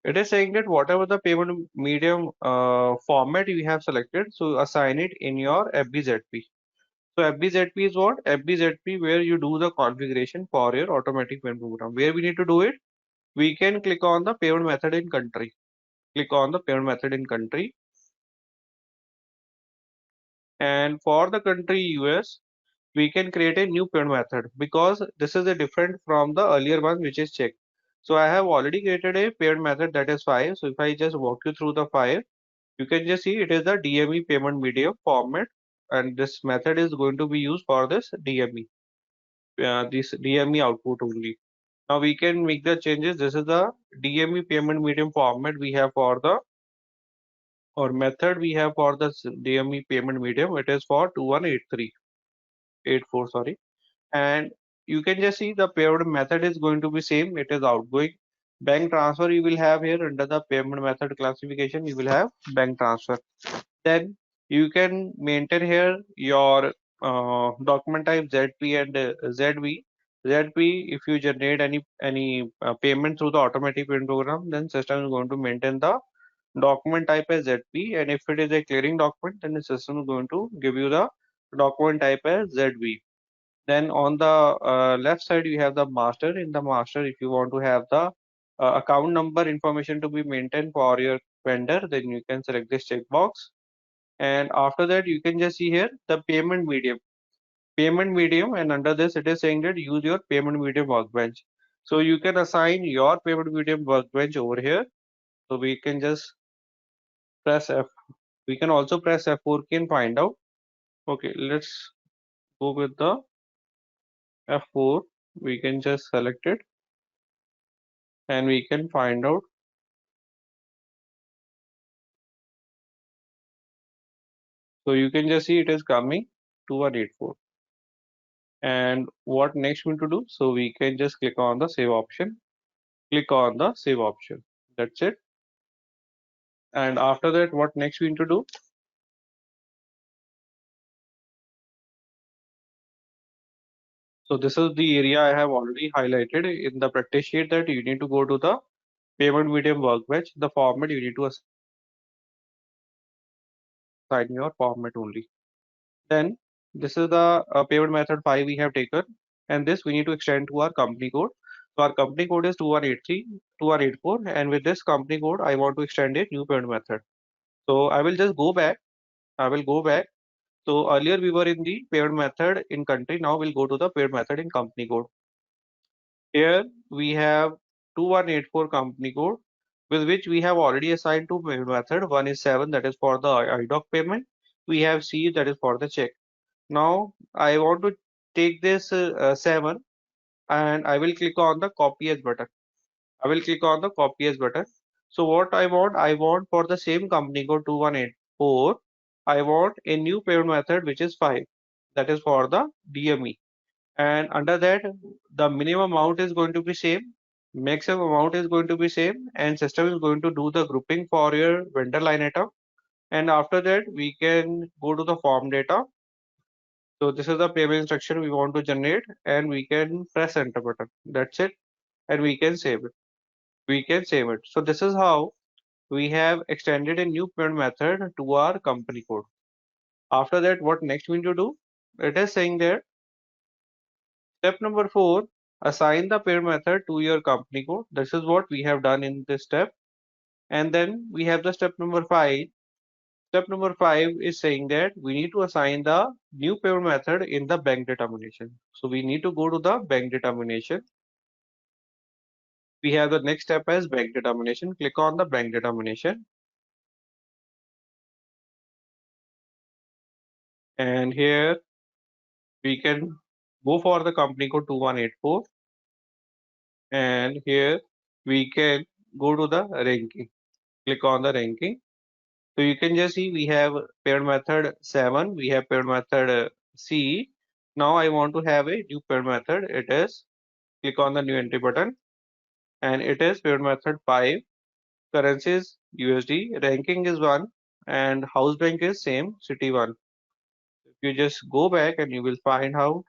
It is saying that whatever the payment medium format you have selected, so assign it in your FBZP. So FBZP is what? FBZP where you do the configuration for your automatic payment program. Where we need to do it? We can click on the payment method in country. Click on the payment method in country. And for the country US, we can create a new payment method because this is a different from the earlier one which is check. So I have already created a payment method that is 5. So if I just walk you through the 5, you can just see it is the DME payment medium format, and this method is going to be used for this DME, this DME output only. Now we can make the changes. This is the DME payment medium format we have for the or method we have for the DME payment medium. It is for 218384, sorry. And you can just see the payment method is going to be same. It is outgoing. Bank transfer you will have here under the payment method classification. You will have bank transfer. Then you can maintain here your document type ZP and ZV. ZP, if you generate any payment through the automatic payment program, then system is going to maintain the document type as ZP, and if it is a clearing document, then the system is going to give you the document type as ZV. Then on the left side, you have the master. In the master, if you want to have the account number information to be maintained for your vendor, then you can select this checkbox. And after that, you can just see here the payment medium. Payment medium, and under this, it is saying that use your payment medium workbench. So you can assign your payment medium workbench over here. So we can just press F. We can also press F4 key and find out. Okay, let's go with the F4. We can just select it and we can find out. So you can just see it is coming 2184. And what next we need to do? So we can just click on the save option. Click on the save option. That's it. And after that, what next we need to do? So this is the area I have already highlighted in the practice sheet that you need to go to the payment medium workbench. The format you need to assign your format only. Then this is the payment method 5 we have taken, and this we need to extend to our company code. So our company code is 2183, 2184, and with this company code, I want to extend a new payment method. So I will just go back. I will go back. So earlier we were in the payment method in country. Now we'll go to the payment method in company code. Here we have 2184 company code with which we have already assigned two payment method. One is 7, that is for the IDOC payment. We have C, that is for the check. Now I want to take this 7 and I will click on the copy as button. I will click on the copy as button. So what I want for the same company code 2184, I want a new payment method which is 5. That is for the DME. And under that, the minimum amount is going to be same, maximum amount is going to be same, and system is going to do the grouping for your vendor line item. And after that, we can go to the form data. So this is the payment instruction we want to generate, and we can press enter button. That's it, and we can save it. We can save it. So this is how we have extended a new payment method to our company code. After that, what next we need to do? It is saying there, step number 4, assign the payment method to your company code. This is what we have done in this step. And then we have the step number 5. Step number 5 is saying that we need to assign the new payment method in the bank determination. So we need to go to the bank determination. We have the next step as bank determination. Click on the bank determination. And here we can go for the company code 2184. And here we can go to the ranking. Click on the ranking. So you can just see we have paired method 7, we have paired method C. Now I want to have a new paired method. It is, click on the new entry button, and it is paired method 5. Currency is USD, ranking is 1, and house bank is same, city 1. If you just go back and you will find out.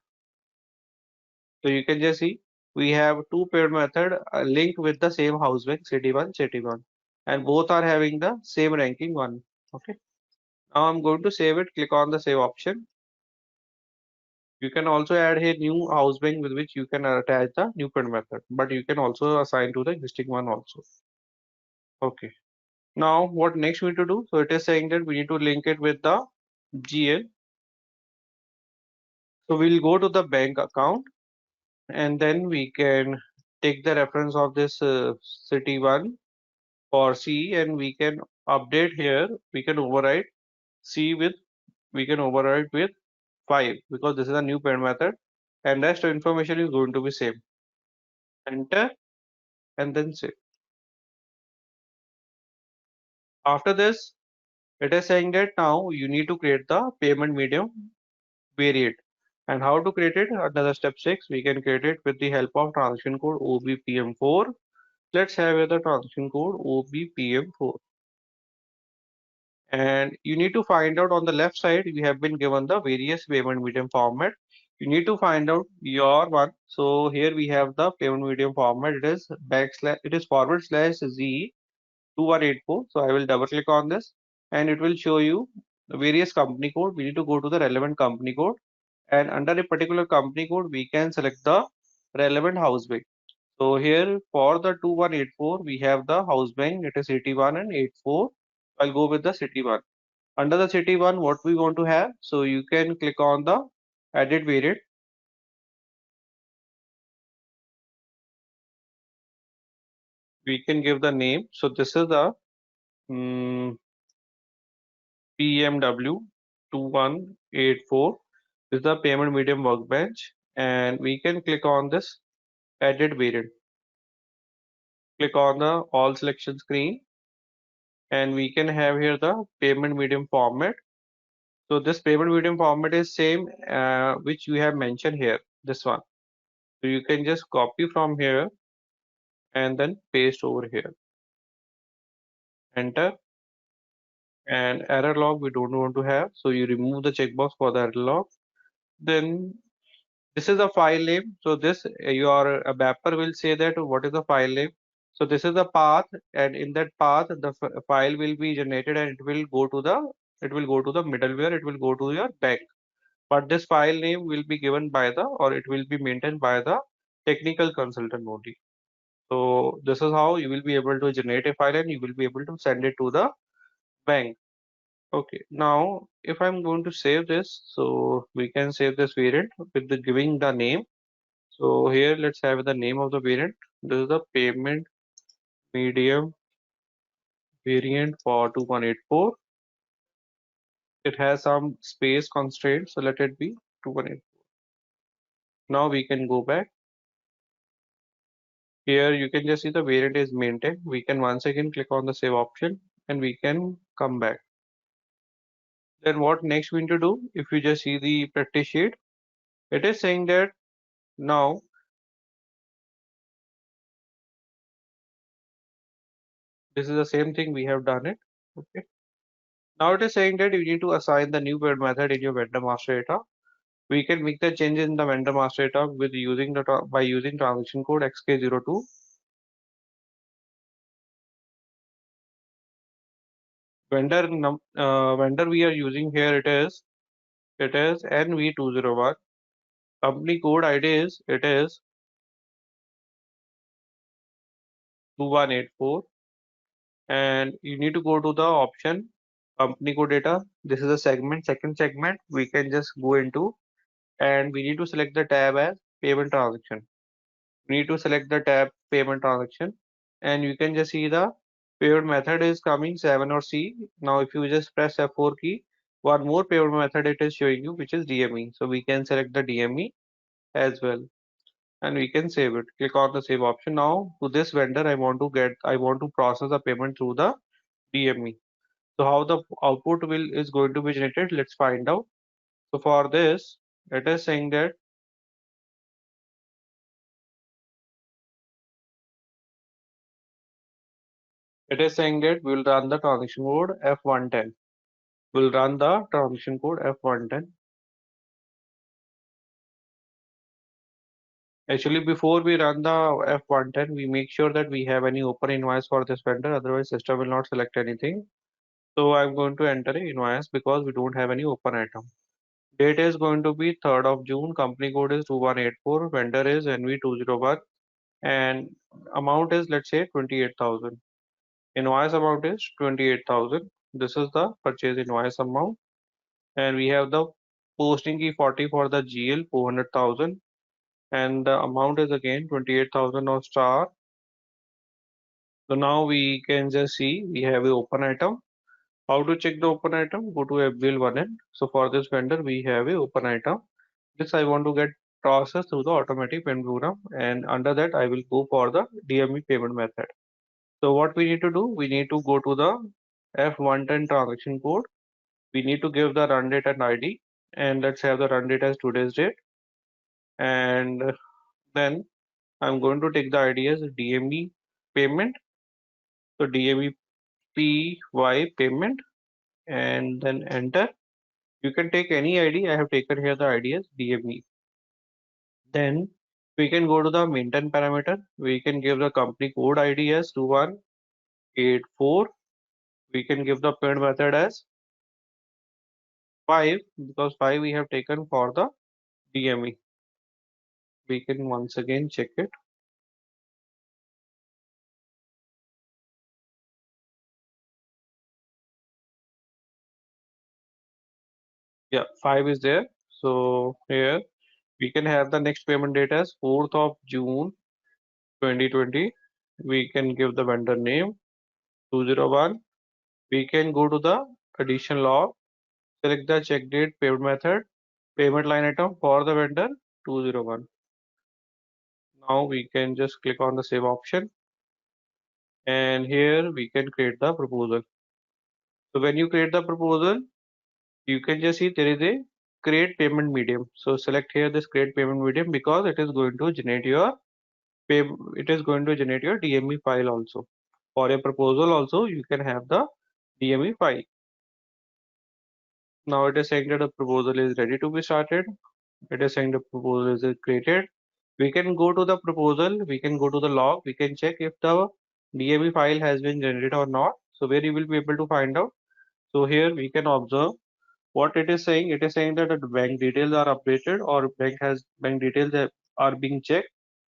So you can just see we have two paired method linked with the same house bank city1, and both are having the same ranking one. Okay. Now I'm going to save it. Click on the save option. You can also add a new house bank with which you can attach the new paired method, but you can also assign to the existing one also. Okay. Now what next we need to do? So it is saying that we need to link it with the GL. So we'll go to the bank account and then we can take the reference of this city one for C and we can update here. We can override C with we can override with 5 because this is a new parent method and rest of information is going to be same. Enter and then save. After this, it is saying that now you need to create the payment medium variant. And how to create it? Another step 6, we can create it with the help of transaction code OBPM4. Let's have here the transaction code OBPM4. And you need to find out on the left side, we have been given the various payment medium format. You need to find out your one. So here we have the payment medium format. It is forward slash Z 2184. So I will double click on this and it will show you the various company code. We need to go to the relevant company code and under a particular company code, we can select the relevant house bank. So here for the 2184, we have the house bank. It is city one and 84. I'll go with the city one. Under the city one, what we want to have, so you can click on the edit variant. We can give the name. So this is the PMW 2184. This is the payment medium workbench, and we can click on this edit variant. Click on the all selection screen, and we can have here the payment medium format. So this payment medium format is same which you have mentioned here. This one. So you can just copy from here and then paste over here. Enter. And error log we don't want to have, so you remove the checkbox for the error log. Then this is the file name. So this your mapper will say that what is the file name. So this is the path, and in that path the file will be generated and it will go to the middleware. It will go to your bank. But this file name will be given by the or it will be maintained by the technical consultant only. So this is how you will be able to generate a file and you will be able to send it to the bank. Okay, now if I'm going to save this, so we can save this variant with the giving the name. So here let's have the name of the variant. This is the payment medium variant for 2184. It has some space constraints, so let it be 2184. Now we can go back. Here you can just see the variant is maintained. We can once again click on the save option and we can come back. Then what next we need to do? If you just see the practice sheet, it is saying that now this is the same thing we have done it. Okay. Now it is saying that you need to assign the new build method in your vendor master data. We can make the change in the vendor master data with using by using transaction code XK02. Vendor we are using here it is NV201. Company code ID is 2184 and you need to go to the option company code data. This is a second segment we can just go into and we need to select the tab as payment transaction. We need to select the tab payment transaction and you can just see the payment method is coming 7 or C. Now if you just press F4 key, one more payment method it is showing you which is DME. So we can select the DME as well and we can save it. Click on the save option. Now to this vendor I want to process the payment through the DME. So how the output will is going to be generated, let's find out. So for this, it is saying that we'll run the transaction code F110. We'll run the transaction code F110 Actually, before we run the F110, we make sure that we have any open invoice for this vendor, otherwise system will not select anything. So I'm going to enter a invoice because we don't have any open item. Date is going to be 3rd of June, company code is 2184, vendor is NV201, and amount is, let's say, 28,000. Invoice amount is 28,000. This is the purchase invoice amount, and we have the posting key 40 for the GL 400,000, and the amount is again 28,000 of star. So now we can just see we have a open item. How to check the open item? Go to FBL1N. So for this vendor, we have a open item. This I want to get processed through the automatic payment program, and under that I will go for the DME payment method. So what we need to do? We need to go to the F110 transaction code. We need to give the run date and ID, and let's have the run date as today's date. And then I'm going to take the ID as DME payment. So DME PY payment, and then enter. You can take any ID. I have taken here the ID as DME. Then we can go to the maintain parameter. We can give the company code ID as 2184. We can give the payment method as 5 because 5 we have taken for the DME. We can once again check it. Yeah, 5 is there. So here we can have the next payment date as 4th of June 2020. We can give the vendor name 201. We can go to the addition log, select the check date payment method, payment line item for the vendor 201. Now we can just click on the save option, and here we can create the proposal. So when you create the proposal, you can just see there is a create payment medium. So select here this create payment medium because it is going to generate your DME file also. For a proposal also you can have the DME file. Now it is saying that the proposal is ready to be started. It is saying the proposal is created. We can go to the proposal, we can go to the log, we can check if the DME file has been generated or not. So where you will be able to find out. So here we can observe what it is saying. It is saying that the bank details are updated or bank details are being checked.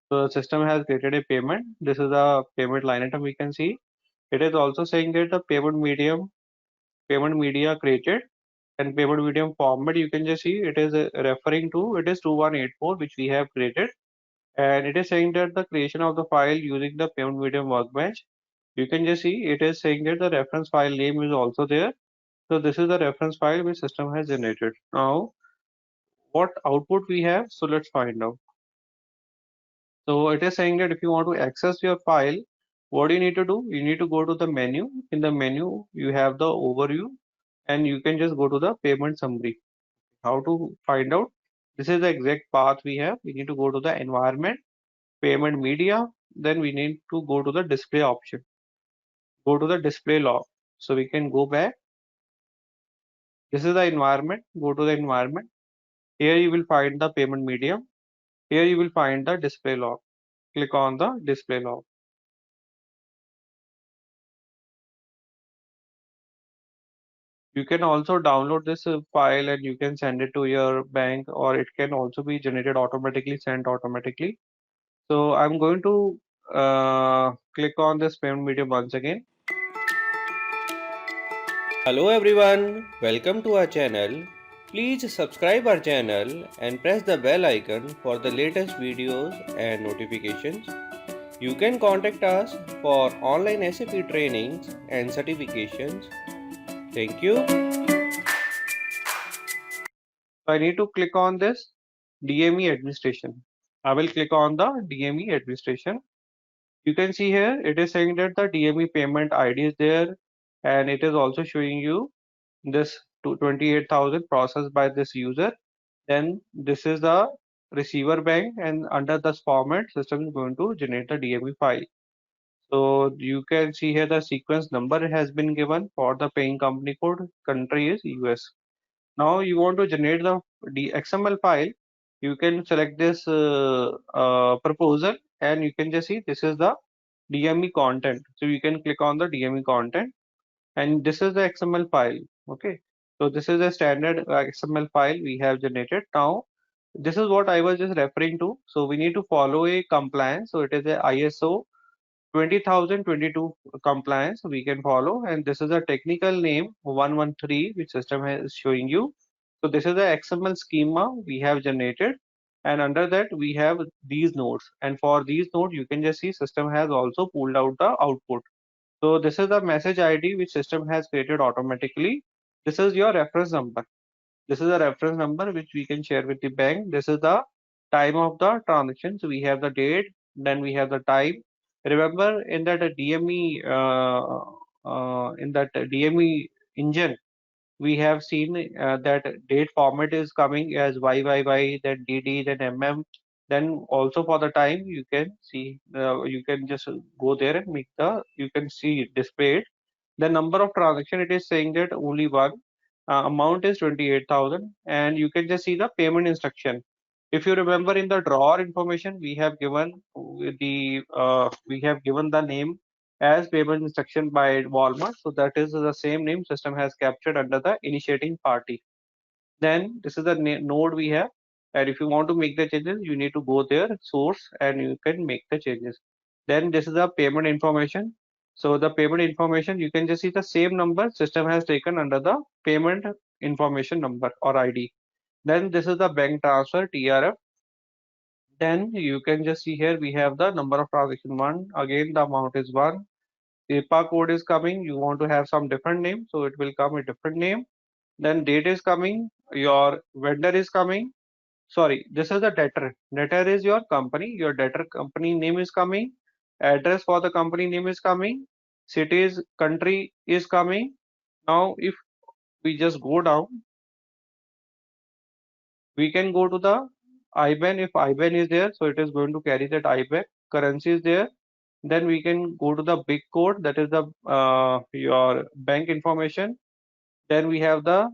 So the system has created a payment. This is a payment line item we can see. It is also saying that the payment media created, and payment medium format you can just see it is referring to it is 2184 which we have created, and it is saying that the creation of the file using the payment medium workbench. You can just see it is saying that the reference file name is also there. So this is the reference file which system has generated. Now what output we have, so let's find out. So it is saying that if you want to access your file, what you need to do, you need to go to the menu. In the menu you have the overview, and you can just go to the payment summary. How to find out? This is the exact path we have. We need to go to the environment, payment media, then we need to go to the display option. Go to the display log. So we can go back. This is the environment. Go to the environment. Here you will find the payment medium. Here you will find the display log. Click on the display log. You can also download this file and you can send it to your bank, or it can also be generated automatically, sent automatically. So I'm going to click on this payment medium once again. Hello everyone, welcome to our channel. Please subscribe our channel and press the bell icon for the latest videos and notifications. You can contact us for online SAP trainings and certifications. Thank you. I need to click on this DME administration. I will click on the DME administration. You can see here it is saying that the DME payment ID is there, and it is also showing you this 28,000 processed by this user. Then this is the receiver bank, and under this format system is going to generate the DME file. So you can see here the sequence number has been given for the paying company code. Country is US. Now you want to generate the XML file. you can select this proposal, and you can just see this is the DME content. So you can click on the DME content, and this is the XML file. Okay, so this is a standard XML file we have generated. Now this is what I was just referring to. So we need to follow a compliance. So it is a ISO 20022 compliance we can follow, and this is a technical name 113 which system is showing you. So this is the XML schema we have generated, and under that we have these nodes, and for these nodes you can just see system has also pulled out the output. So this is the message ID which system has created automatically. This is your reference number. This is a reference number which we can share with the bank. This is the time of the transaction. So we have the date, then we have the time. Remember in that DME engine, we have seen that date format is coming as YYY, then DD, then MM. Then also for the time you can see, you can just go there and make you can see displayed. The number of transaction, it is saying that only one. Amount is 28,000, and you can just see the payment instruction. If you remember in the drawer information, we have given the name as payment instruction by Walmart. So that is the same name system has captured under the initiating party. Then this is the node we have, and if you want to make the changes, you need to go there source and you can make the changes. Then this is the payment information. So the payment information, you can just see the same number system has taken under the payment information number or ID. Then this is the bank transfer TRF. Then you can just see here we have the number of transaction one. Again the amount is one. The IPA code is coming. You want to have some different name, so it will come a different name. Then date is coming. Your vendor is coming. Sorry, this is the debtor. Debtor is your company. Your debtor company name is coming. Address for the company name is coming. Cities, country is coming. Now, if we just go down, we can go to the IBAN. If IBAN is there, so it is going to carry that IBAN. Currency is there. Then we can go to the big code. That is the your bank information. Then we have the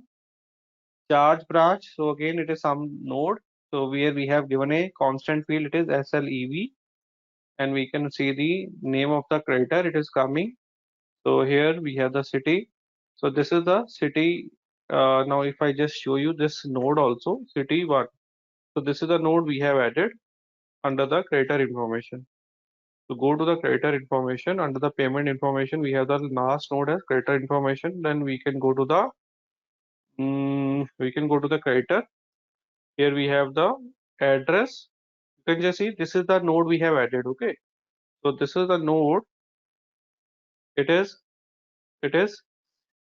charge branch. So again, it is some node. So where we have given a constant field, it is SLEV, and we can see the name of the creditor. It is coming. So here we have the city. So this is the city. Now if I just show you this node also, city one. So this is the node we have added under the creditor information. So go to the creditor information. Under the payment information, we have the last node as creditor information. Then we can go to the creditor. Here we have the address. You can just see this is the node we have added. Okay, so this is the node. It is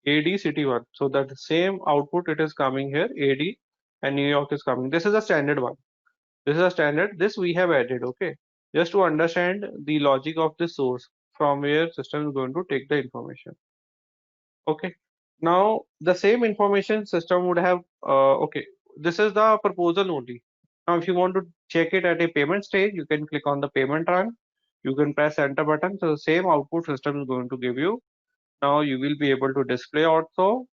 AD city one. So that same output it is coming here. AD and New York is coming. This is a standard one. This is a standard. This we have added. Okay, just to understand the logic of the source from where system is going to take the information. Okay, now the same information system would have. Okay, this is the proposal only. Now, if you want to check it at a payment stage, you can click on the payment run. You can press enter button. So the same output system is going to give you. Now you will be able to display also.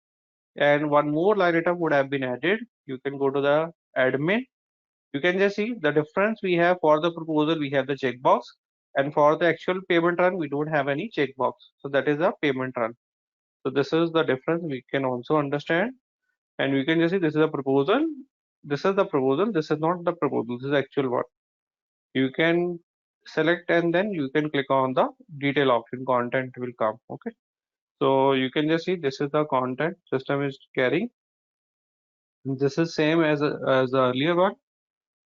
And one more line item would have been added. You can go to the admin. You can just see the difference we have for the proposal. We have the checkbox, and for the actual payment run, we don't have any checkbox. So that is a payment run. So this is the difference we can also understand. And we can just see this is a proposal. This is the proposal. This is not the proposal. This is the actual one. You can select and then you can click on the detail option. Content will come. Okay. So you can just see this is the content system is carrying. This is same as the earlier one.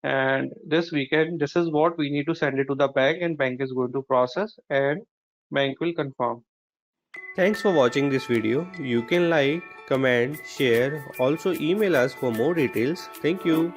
And this is what we need to send it to the bank, and bank is going to process and bank will confirm. Thanks for watching this video. You can like, comment, share, also email us for more details. Thank you.